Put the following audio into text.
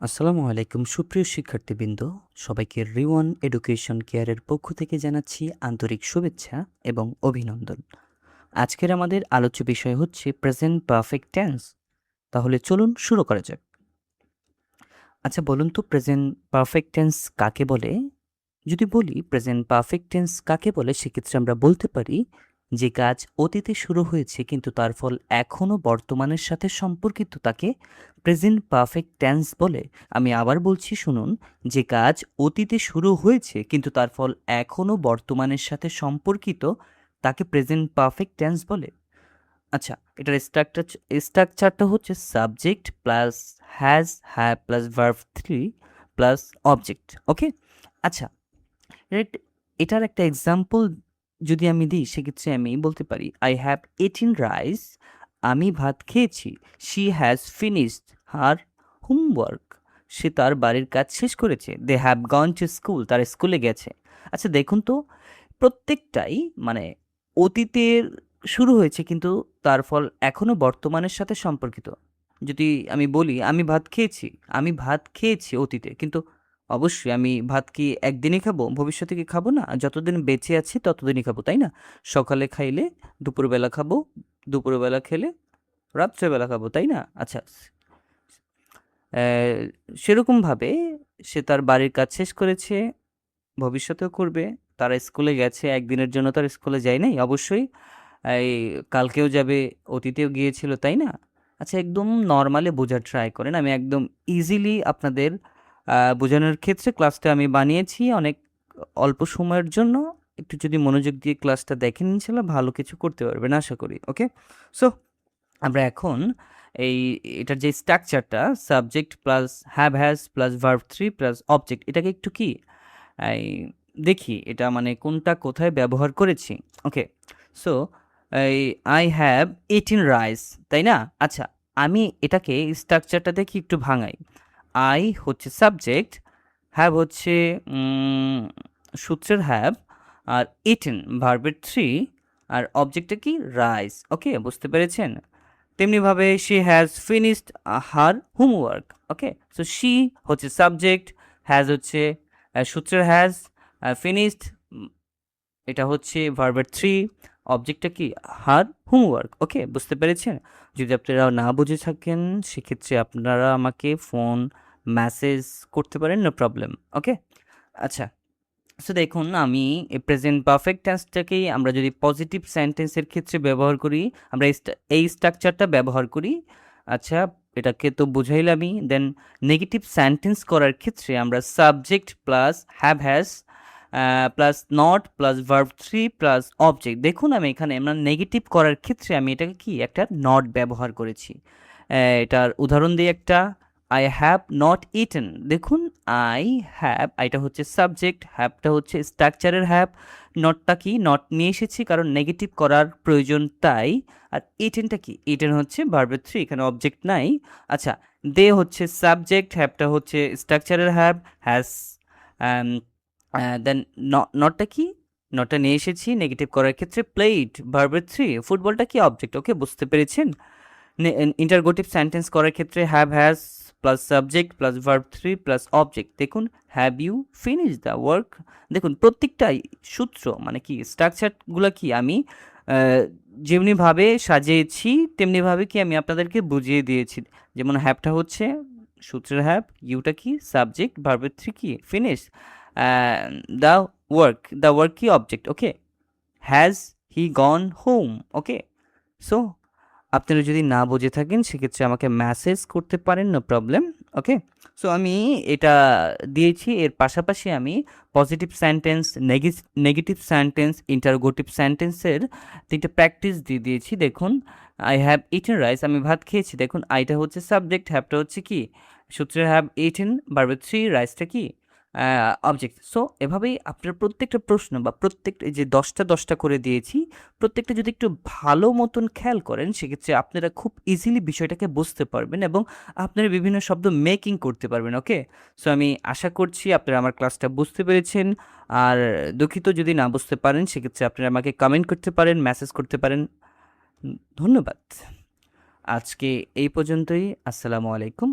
আসসালামু আলাইকুম সুপ্রিয় শিক্ষার্থীবৃন্দ, সবাইকে রিওয়ান এডুকেশন কেয়ারের পক্ষ থেকে জানাচ্ছি আন্তরিক শুভেচ্ছা এবং অভিনন্দন। আজকের আমাদের আলোচ্য বিষয় হচ্ছে প্রেজেন্ট পারফেক্ট টেন্স। তাহলে চলুন শুরু করা যাক। আচ্ছা বলুন তো প্রেজেন্ট পারফেক্ট টেন্স কাকে বলে? যদি বলি প্রেজেন্ট পারফেক্ট টেন্স কাকে বলে, সেক্ষেত্রে আমরা বলতে পারি যে কাজ অতীতে শুরু হয়েছে কিন্তু তার ফল এখনও বর্তমানের সাথে সম্পর্কিত তাকে প্রেজেন্ট পারফেক্ট টেন্স বলে। আমি আবার বলছি শুনুন, যে কাজ অতীতে শুরু হয়েছে কিন্তু তার ফল এখনও বর্তমানের সাথে সম্পর্কিত তাকে প্রেজেন্ট পারফেক্ট টেন্স বলে। আচ্ছা, এটার স্ট্রাকচারটা হচ্ছে subject plus has have plus verb three plus object. Okay, আচ্ছা, এটার একটা এক্সাম্পল যদি আমি দিই, সেক্ষেত্রে আমি বলতে পারি আই হ্যাভ ইটেন রাইস, আমি ভাত খেয়েছি। She has finished her homework, সে তার বাড়ির কাজ শেষ করেছে। They have gone to school, তার স্কুলে গেছে। আচ্ছা দেখুন তো, প্রত্যেকটাই মানে অতীতের শুরু হয়েছে কিন্তু তার ফল এখনো বর্তমানের সাথে সম্পর্কিত। যদি আমি বলি আমি ভাত খেয়েছি অতীতে, কিন্তু অবশ্যই আমি ভাত কি একদিনই খাবো, ভবিষ্যতে কি খাবো না? যতদিন বেঁচে আছি ততদিনই খাবো, তাই না? সকালে খাইলে দুপুরবেলা খাবো, দুপুরবেলা খেলে রাত্রেবেলা খাবো, তাই না? আচ্ছা, সেরকমভাবে সে তার বাড়ির কাজ শেষ করেছে, ভবিষ্যতেও করবে। তারা স্কুলে গেছে, একদিনের জন্য তার স্কুলে যায় নাই, অবশ্যই এই কালকেও যাবে, অতীতেও গিয়েছিল, তাই না? আচ্ছা, একদম নর্মালি বোঝার ট্রাই করেন। আমি একদম ইজিলি আপনাদের বোঝানোর ক্ষেত্রে ক্লাসটা আমি বানিয়েছি অনেক অল্প সময়ের জন্য। একটু যদি মনোযোগ দিয়ে ক্লাসটা দেখেন, ইনশাল্লাহ ভালো কিছু করতে পারবেন আশা করি। ওকে, সো আমরা এখন এই এটার যে স্ট্রাকচারটা subject plus have has plus verb three plus object, এটাকে একটু কি এই দেখি এটা মানে কোনটা কোথায় ব্যবহার করেছি। ওকে, সো এই আই হ্যাভ ইটেন রাইস, তাই না? আচ্ছা, আমি এটাকে স্ট্রাকচারটা দেখি একটু ভাঙাই। আই হচ্ছে সাবজেক্ট, হ্যাভ হচ্ছে সূত্রের হ্যাভ, আর ইটেন ভার্বের থ্রি, আর অবজেক্টটা কি রাইস। ওকে, বুঝতে পেরেছেন? তেমনিভাবে she has finished her homework. Okay, so she হচ্ছে সাবজেক্ট, হ্যাজ হচ্ছে সূত্রের হ্যাজ, ফিনিশড এটা হচ্ছে ভার্বের থ্রি, অবজেক্টটা কি হার হোমওয়ার্ক। ওকে, বুঝতে পেরেছেন? যদি আপনারা না বুঝে থাকেন, সেক্ষেত্রে আপনারা আমাকে ফোন মেসেজ করতে পারেন, নো প্রবলেম। ওকে, আচ্ছা, সো দেখুন আমি প্রেজেন্ট পারফেক্ট টেন্সটাকেই আমরা যদি পজিটিভ সেন্টেন্সের ক্ষেত্রে ব্যবহার করি, আমরা এই স্ট্রাকচারটা ব্যবহার করি। আচ্ছা, এটাকে তো বুঝাইলামই। দেন নেগেটিভ সেন্টেন্স করার ক্ষেত্রে আমরা subject plus have has plus not plus verb three plus object. দেখুন আমি এখানে আমরা নেগেটিভ করার ক্ষেত্রে আমি এটাকে কি একটা নট ব্যবহার করেছি। এটার উদাহরণ দিই একটা, আই হ্যাভ নট ইটেন। দেখুন আই হ্যাভ, এটা হচ্ছে সাবজেক্ট, হ্যাভটা হচ্ছে স্ট্রাকচারের হ্যাভ, নটটা কি নট নিয়ে এসেছি কারণ নেগেটিভ করার প্রয়োজন তাই। আর ইটেনটা কি, ইটেন হচ্ছে ভার্বের থ্রি, এখানে অবজেক্ট নাই। আচ্ছা, দে হচ্ছে সাবজেক্ট, হ্যাভটা হচ্ছে স্ট্রাকচারের হ্যাভ, হ্যাজ দেন নটটা কি, নটটা নিয়ে এসেছি নেগেটিভ করার ক্ষেত্রে। প্লেড ভার্বের থ্রি, ফুটবলটা কি অবজেক্ট। ওকে, বুঝতে পেরেছেন? ইন্টারগেটিভ সেন্টেন্স করার ক্ষেত্রে have has plus subject plus verb three plus object. দেখুন have you finish the work. দেখুন প্রত্যেকটাই সূত্র মানে কি স্ট্রাকচারগুলো কি আমি যেমনিভাবে সাজিয়েছি তেমনিভাবে কি আমি আপনাদেরকে বুঝিয়ে দিয়েছি। যেমন হ্যাভটা হচ্ছে সূত্রের হ্যাভ, ইউটা কি সাবজেক্ট, ভার্বের থ্রি কি ফিনিশ, দ্য দ্য ওয়ার্ক কি object. Okay, has he gone home. Okay, so আপনারা যদি না বুঝে থাকেন সেক্ষেত্রে আমাকে মেসেজ করতে পারেন, নো প্রবলেম। ওকে, সো আমি এটা দিয়েছি। এর পাশাপাশি আমি positive sentence, negative sentence, interrogative সেন্টেন্সের তিনটে প্র্যাকটিস দিয়ে দিয়েছি। দেখুন আই হ্যাভ ইটেন রাইস, আমি ভাত খেয়েছি। দেখুন আইটা হচ্ছে সাবজেক্ট, হ্যাভটা হচ্ছে কি সূত্রের হ্যাভ, ইটেন ভার্বের থ্রি, রাইসটা কি অবজেক্ট। সো এভাবেই আপনার প্রত্যেকটা প্রশ্ন বা প্রত্যেকটা এই যে 10টা করে দিয়েছি, প্রত্যেকটা যদি একটু ভালো মতন খেয়াল করেন সেক্ষেত্রে আপনারা খুব ইজিলি বিষয়টাকে বুঝতে পারবেন এবং আপনারা বিভিন্ন শব্দ মেকিং করতে পারবেন। ওকে, সো আমি আশা করছি আপনারা আমার ক্লাসটা বুঝতে পেরেছেন। আর দুঃখিত যদি না বুঝতে পারেন সেক্ষেত্রে আপনারা আমাকে কমেন্ট করতে পারেন, মেসেজ করতে পারেন। ধন্যবাদ। আজকে এই পর্যন্তই। আসসালামু আলাইকুম।